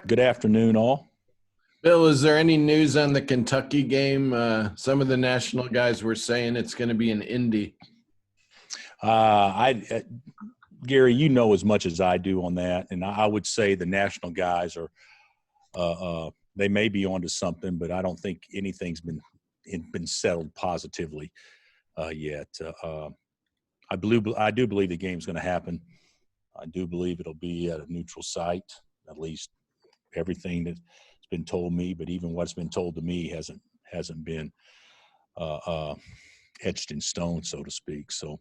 Good afternoon, all. Bill, is there any news on the Kentucky game? Some of the national guys were saying it's going to be in Indy. Gary, you know as much as I do on that, and I would say the national guys are they may be onto something, but I don't think anything's been settled positively yet. I do believe the game's going to happen. I do believe it'll be at a neutral site, at least everything that's been told me. But even what's been told to me hasn't been etched in stone, so to speak. So,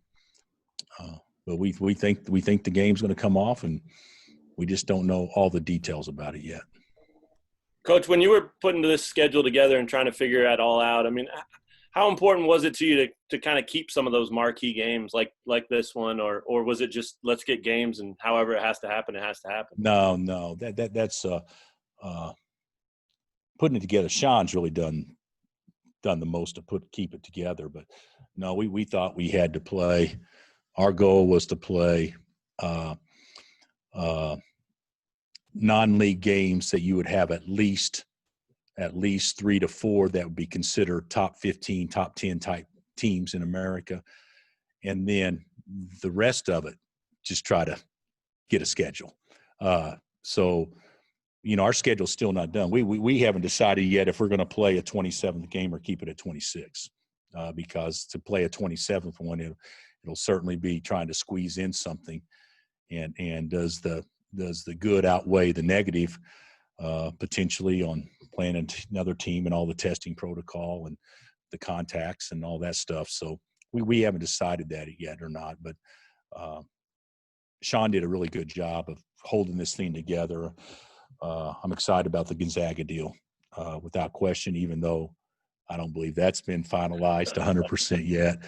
but we think the game's going to come off, and we just don't know all the details about it yet. Coach, when you were putting this schedule together and trying to figure it all out, I mean, how important was it to you to kind of keep some of those marquee games like this one, or was it just let's get games and however it has to happen, it has to happen? No, that's putting it together. Sean's really done the most to keep it together, but no, we thought we had to play. Our goal was to play non-league games that you would have at least 3 to 4 that would be considered top 15, top 10 type teams in America. And then the rest of it, just try to get a schedule. So, our schedule's still not done. We haven't decided yet if we're going to play a 27th game or keep it at 26, because to play a 27th one, it'll certainly be trying to squeeze in something. And does the good outweigh the negative, potentially on playing another team and all the testing protocol and the contacts and all that stuff. So we haven't decided that yet or not, but Sean did a really good job of holding this thing together. I'm excited about the Gonzaga deal, without question, even though I don't believe that's been finalized 100% yet.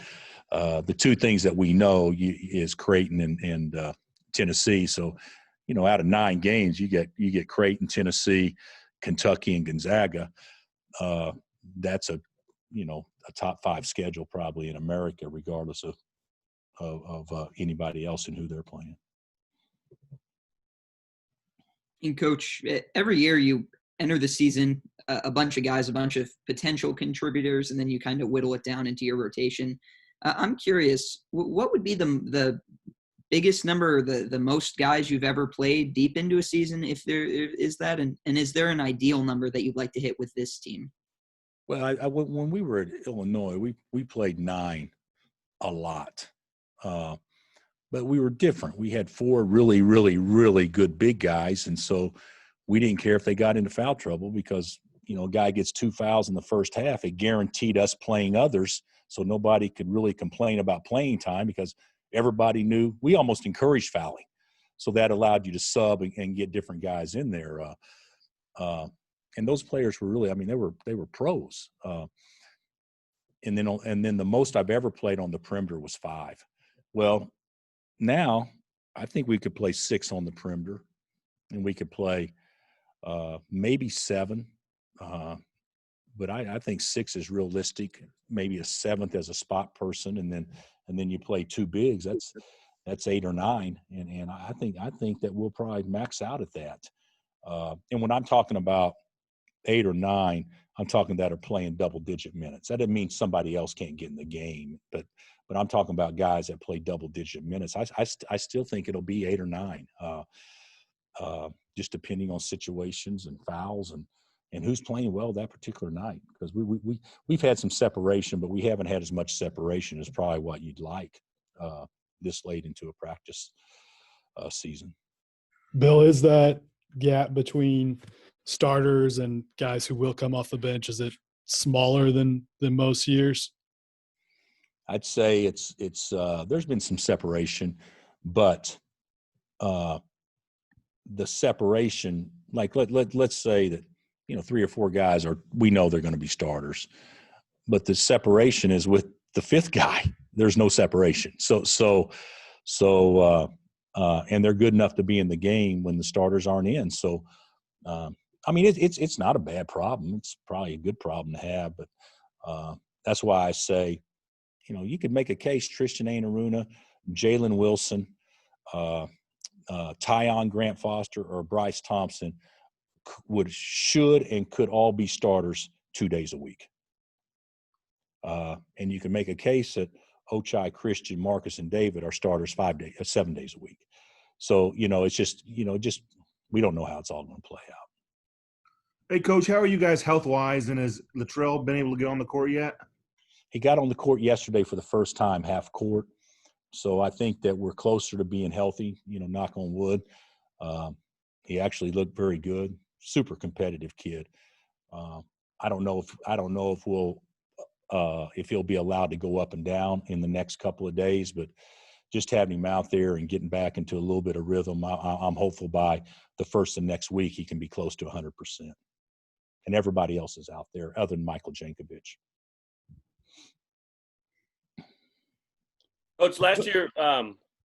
The two things that we know is Creighton and Tennessee. So, out of 9 games, you get Creighton, Tennessee, Kentucky, and Gonzaga. That's a top 5 schedule probably in America, regardless of anybody else and who they're playing. And Coach, every year you enter the season, a bunch of guys, a bunch of potential contributors, and then you kind of whittle it down into your rotation. I'm curious, what would be the biggest number, the most guys you've ever played deep into a season, if there is that, and is there an ideal number that you'd like to hit with this team? Well, when we were at Illinois, we played 9 a lot, but we were different. We had 4 really, really, really good big guys, and so we didn't care if they got into foul trouble because a guy gets 2 fouls in the first half. It guaranteed us playing others, so nobody could really complain about playing time because everybody knew we almost encouraged fouling. So that allowed you to sub and get different guys in there. And those players were really, they were pros. And then the most I've ever played on the perimeter was 5. Well, now I think we could play 6 on the perimeter, and we could play maybe 7. But I think 6 is realistic. Maybe a 7th as a spot person, and then you play 2 bigs. That's 8 or 9, and I think that we'll probably max out at that. And when I'm talking about 8 or 9, I'm talking that are playing double-digit minutes. That doesn't mean somebody else can't get in the game, but I'm talking about guys that play double-digit minutes. I still think it'll be 8 or 9, just depending on situations and fouls and who's playing well that particular night. Because we've had some separation, but we haven't had as much separation as probably what you'd like this late into a practice season. Bill, is that gap between starters and guys who will come off the bench, is it smaller than most years? I'd say it's there's been some separation, but the separation, like let's say that 3 or 4 guys we know they're going to be starters, but the separation is with the 5th guy. There's no separation. So and they're good enough to be in the game when the starters aren't in. So it's not a bad problem. It's probably a good problem to have, but that's why I say, you could make a case Tristan Anaruna, Jalen Wilson, Tyon Grant Foster, or Bryce Thompson should and could all be starters 2 days a week. And you can make a case that Ochai, Christian, Marcus, and David are starters 7 days a week. So, it's just, we don't know how it's all going to play out. Hey, Coach, how are you guys health-wise, and has Latrell been able to get on the court yet? He got on the court yesterday for the first time, half court. So I think that we're closer to being healthy, knock on wood. He actually looked very good, super competitive kid. I don't know if he'll be allowed to go up and down in the next couple of days, but just having him out there and getting back into a little bit of rhythm, I'm hopeful by the first of next week he can be close to 100%. And everybody else is out there other than Michael Jankovic. Coach, last year,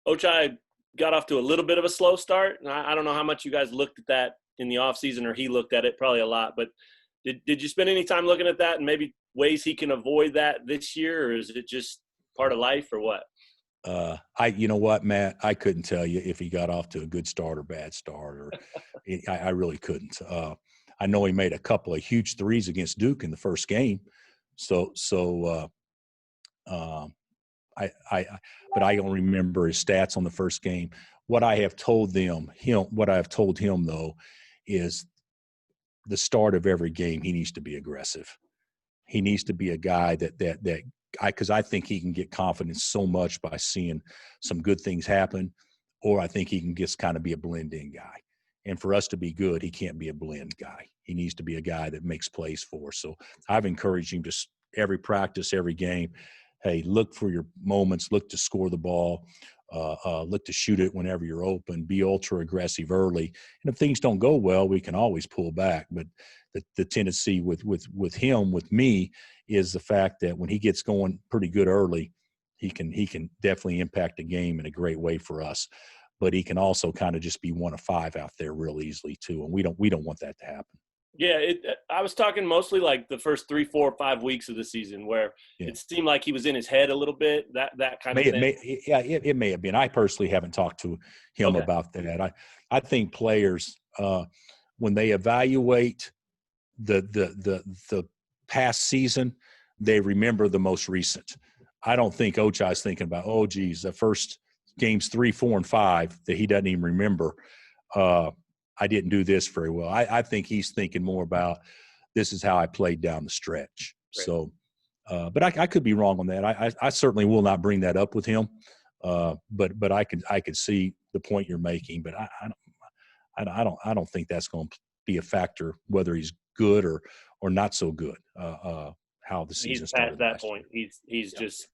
Ochai got off to a little bit of a slow start. And I don't know how much you guys looked at that in the offseason, or he looked at it probably a lot. But did you spend any time looking at that and maybe ways he can avoid that this year, or is it just part of life, or what? You know what, Matt? I couldn't tell you if he got off to a good start or bad start, or I really couldn't. I know he made a couple of huge threes against Duke in the first game. But I don't remember his stats on the first game. What I have told him though, is the start of every game, he needs to be aggressive. He needs to be a guy because I think he can get confidence so much by seeing some good things happen, or I think he can just kind of be a blend-in guy. And for us to be good, he can't be a blend guy. He needs to be a guy that makes plays for us. So I've encouraged him to every practice, every game, hey, look for your moments, look to score the ball, look to shoot it whenever you're open, be ultra aggressive early. And if things don't go well, we can always pull back. But the tendency with him, with me, is the fact that when he gets going pretty good early, he can definitely impact the game in a great way for us. But he can also kind of just be 1 of 5 out there real easily too, and we don't want that to happen. Yeah, I was talking mostly like the first 3, 4, 5 weeks of the season, where it seemed like he was in his head a little bit. That kind of thing. It may have been. I personally haven't talked to him about that. I think players, when they evaluate the past season, they remember the most recent. I don't think Ochai's thinking about, oh, geez, the first games 3, 4, and 5 that he doesn't even remember. I didn't do this very well. I think he's thinking more about, this is how I played down the stretch. Right. So, but I could be wrong on that. I certainly will not bring that up with him. But I could see the point you're making. But I don't think that's going to be a factor whether he's good or not so good. How the season started. He's past that point. He's just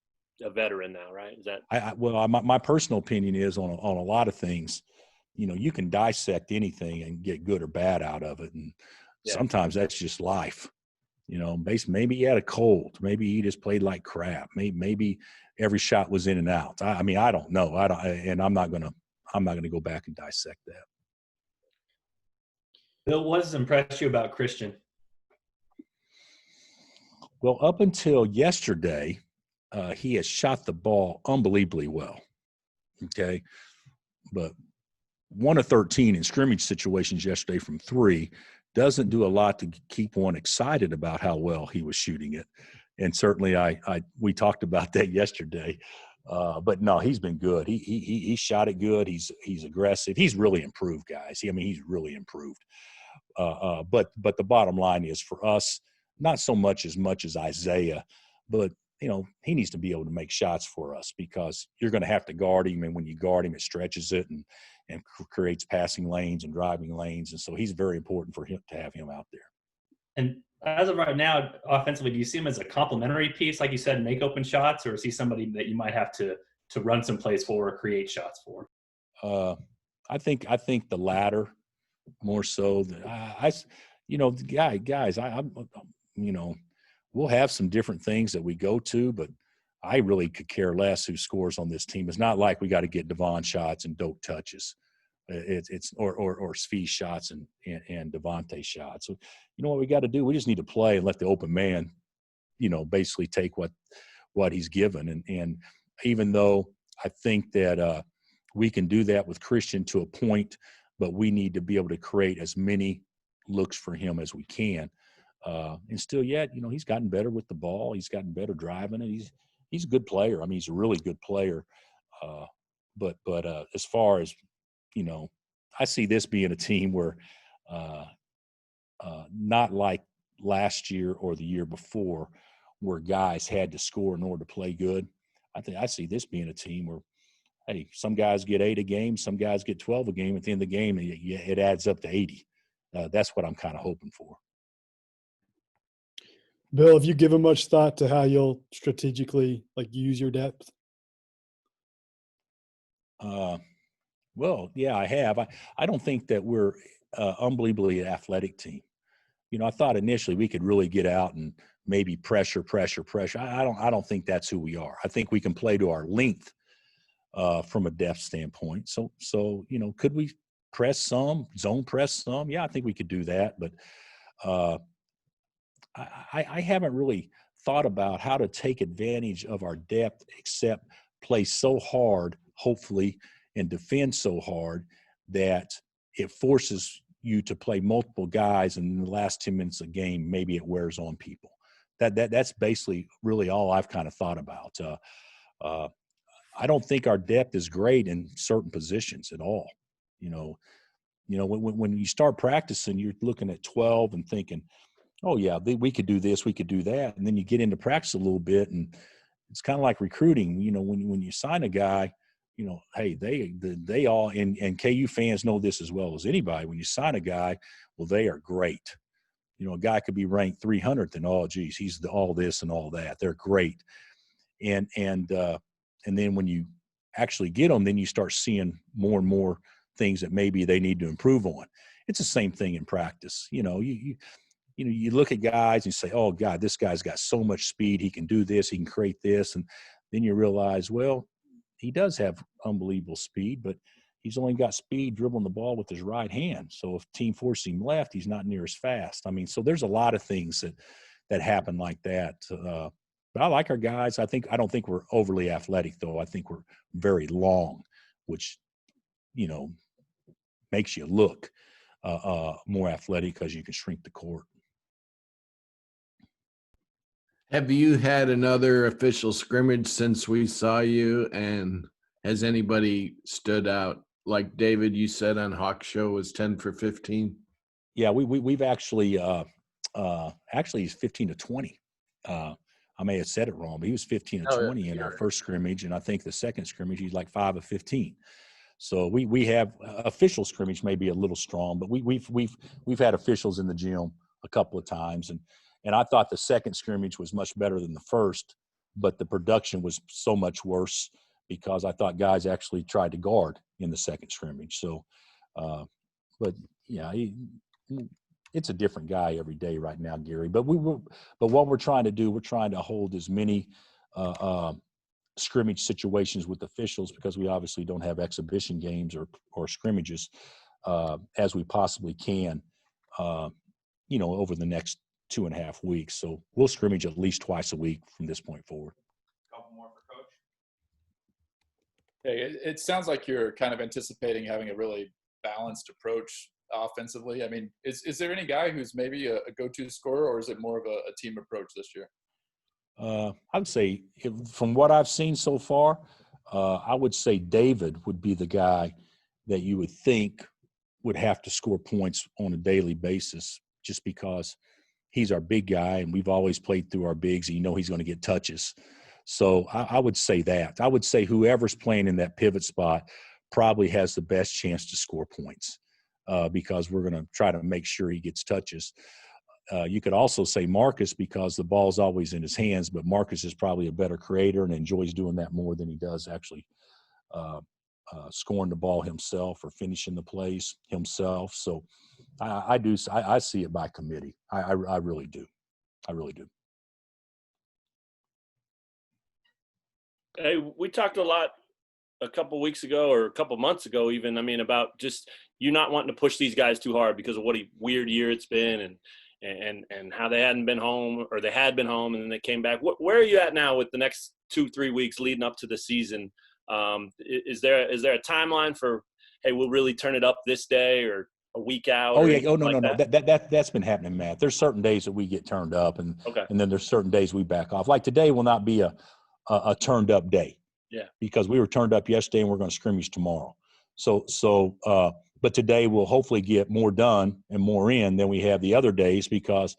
a veteran now, right? Is that? My personal opinion is on a lot of things. You can dissect anything and get good or bad out of it. And sometimes that's just life. Maybe he had a cold. Maybe he just played like crap. Maybe every shot was in and out. I don't know. And I'm not going to go back and dissect that. Bill, what has impressed you about Christian? Well, up until yesterday, he has shot the ball unbelievably well. Okay. But 1 of 13 in scrimmage situations yesterday from 3 doesn't do a lot to keep one excited about how well he was shooting it. And certainly we talked about that yesterday. But no, he's been good. He shot it good. He's aggressive. He's really improved, guys. He's really improved. But the bottom line is, for us, not so much as Isaiah, but he needs to be able to make shots for us, because you're going to have to guard him, and when you guard him, it stretches it and creates passing lanes and driving lanes, and so he's very important for him to have him out there. And as of right now, offensively, do you see him as a complementary piece, like you said, make open shots, or is he somebody that you might have to run some plays for or create shots for? I think the latter more so. Guys, we'll have some different things that we go to, but I really could care less who scores on this team. It's not like we got to get Devon shots and Doak touches. It's or Svi shots and Devontae shots. So what we got to do? We just need to play and let the open man, basically take what he's given. And even though I think that we can do that with Christian to a point, but we need to be able to create as many looks for him as we can. And still yet, he's gotten better with the ball. He's gotten better driving it. He's a good player. I mean, he's a really good player. But as far as, I see this being a team where not like last year or the year before where guys had to score in order to play good. I see this being a team where, hey, some guys get 8 a game, some guys get 12 a game. At the end of the game, it adds up to 80. That's what I'm kind of hoping for. Bill, have you given much thought to how you'll strategically use your depth? Well, yeah, I have. I don't think that we're unbelievably athletic team. I thought initially we could really get out and maybe pressure. I don't think that's who we are. I think we can play to our length from a depth standpoint. So could we press some, zone press some? Yeah, I think we could do that. But I haven't really thought about how to take advantage of our depth except play so hard, hopefully, and defend so hard that it forces you to play multiple guys, and in the last 10 minutes of the game, maybe it wears on people. That's basically really all I've kind of thought about. I don't think our depth is great in certain positions at all. When you start practicing, you're looking at 12 and thinking, oh yeah, we could do this, we could do that, and then you get into practice a little bit, and it's kind of like recruiting. When you sign a guy, hey, they all, and KU fans know this as well as anybody. When you sign a guy, well, they are great. A guy could be ranked 300th, and oh, geez, he's all this and all that. They're great, and then when you actually get them, then you start seeing more and more things that maybe they need to improve on. It's the same thing in practice. You look at guys and you say, oh God, this guy's got so much speed. He can do this. He can create this, and then you realize, well, he does have unbelievable speed, but he's only got speed dribbling the ball with his right hand. So if team forces him left, he's not near as fast. I mean, so there's a lot of things that happen like that. But I like our guys. I don't think we're overly athletic, though. I think we're very long, which, makes you look more athletic because you can shrink the court. Have you had another official scrimmage since we saw you? And has anybody stood out? Like David, you said on Hawk Show was 10 for 15. Yeah, we've actually he's 15 to 20. I may have said it wrong, but he was 15 to 20 in our first scrimmage, and I think the second scrimmage he's like 5 of 15. So we have official scrimmage may be a little strong, but we've had officials in the gym a couple of times, and I thought the second scrimmage was much better than the first, but the production was so much worse because I thought guys actually tried to guard in the second scrimmage. So, but yeah, it's a different guy every day right now, Gary. But what we're trying to do, we're trying to hold as many scrimmage situations with officials, because we obviously don't have exhibition games or scrimmages as we possibly can, over the next 2.5 weeks. So we'll scrimmage at least twice a week from this point forward. Couple more for Coach. Hey, it sounds like you're kind of anticipating having a really balanced approach offensively. I mean, is there any guy who's maybe a go-to scorer, or is it more of a team approach this year? I would say, from what I've seen so far, I would say David would be the guy that you would think would have to score points on a daily basis, just because he's our big guy, and we've always played through our bigs, and he's going to get touches. So I would say that. I would say whoever's playing in that pivot spot probably has the best chance to score points, because we're going to try to make sure he gets touches. You could also say Marcus, because the ball's always in his hands, but Marcus is probably a better creator and enjoys doing that more than he does actually scoring the ball himself or finishing the plays himself. So I see it by committee. I really do. I really do. Hey, we talked a lot a couple weeks ago, or a couple months ago even, about just you not wanting to push these guys too hard because of what a weird year it's been, and how they hadn't been home, or they had been home and then they came back. Where are you at now with the next 2-3 weeks leading up to the season? Is there a timeline for, hey, we'll really turn it up this day, or a week out? Oh or yeah. anything Oh no, like no, no. That's been happening, Matt. There's certain days that we get turned up, and Okay. then there's certain days we back off. Like today will not be a turned up day. Yeah. Because we were turned up yesterday, and we're going to scrimmage tomorrow. But today we'll hopefully get more done and more in than we have the other days, because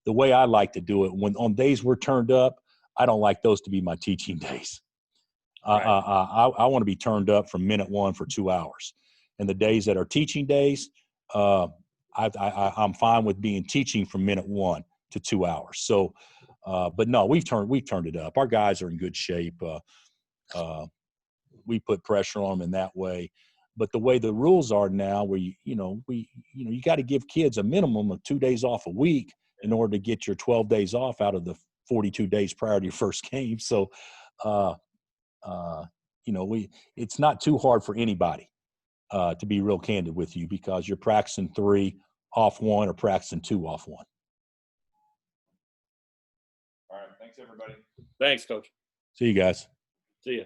the way I like to do it, when on days we're turned up, I don't like those to be my teaching days. Right. I want to be turned up from minute one for 2 hours. And the days that are teaching days, I'm fine with being teaching from minute 1 to 2 hours. So, but no, we've turned it up. Our guys are in good shape. We put pressure on them in that way. But the way the rules are now, where you got to give kids a minimum of 2 days off a week in order to get your 12 days off out of the 42 days prior to your first game. So, it's not too hard for anybody, to be real candid with you, because you're practicing 3 off 1 or practicing 2 off 1. All right. Thanks, everybody. Thanks, Coach. See you guys. See ya.